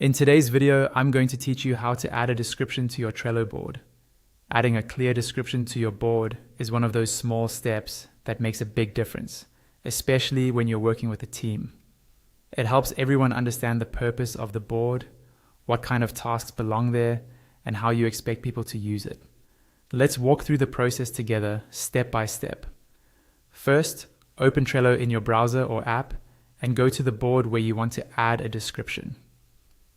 In today's video, I'm going to teach you how to add a description to your Trello board. Adding a clear description to your board is one of those small steps that makes a big difference, especially when you're working with a team. It helps everyone understand the purpose of the board, what kind of tasks belong there, and how you expect people to use it. Let's walk through the process together, step by step. First, open Trello in your browser or app and go to the board where you want to add a description.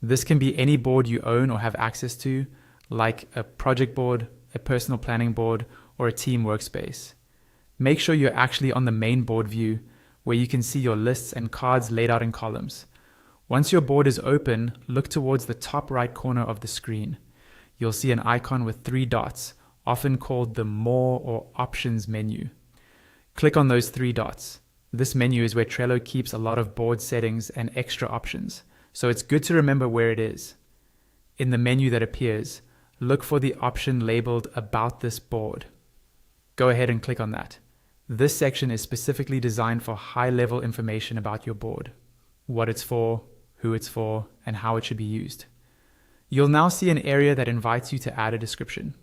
This can be any board you own or have access to, like a project board, a personal planning board, or a team workspace. Make sure you're actually on the main board view where you can see your lists and cards laid out in columns. Once your board is open, look towards the top right corner of the screen. You'll see an icon with 3 dots, often called the More or Options menu. Click on those 3 dots. This menu is where Trello keeps a lot of board settings and extra options, so it's good to remember where it is. In the menu that appears, look for the option labeled About This Board. Go ahead and click on that. This section is specifically designed for high-level information about your board, what it's for, who it's for, and how it should be used. You'll now see an area that invites you to add a description.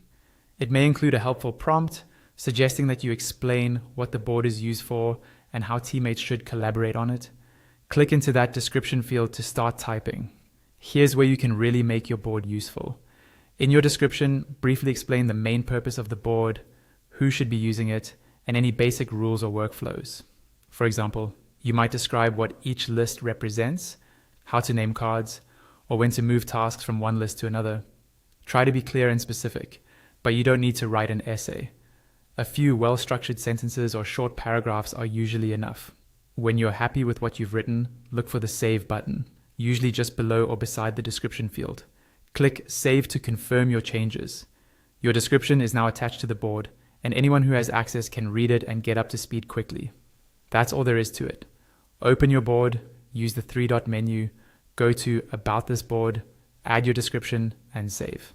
It may include a helpful prompt, suggesting that you explain what the board is used for and how teammates should collaborate on it. Click into that description field to start typing. Here's where you can really make your board useful. In your description, briefly explain the main purpose of the board, who should be using it, and any basic rules or workflows. For example, you might describe what each list represents, how to name cards, or when to move tasks from one list to another. Try to be clear and specific, but you don't need to write an essay. A few well-structured sentences or short paragraphs are usually enough. When you're happy with what you've written, look for the Save button, usually just below or beside the description field. Click Save to confirm your changes. Your description is now attached to the board, and anyone who has access can read it and get up to speed quickly. That's all there is to it. Open your board, use the 3-dot menu, go to About This Board, add your description, and save.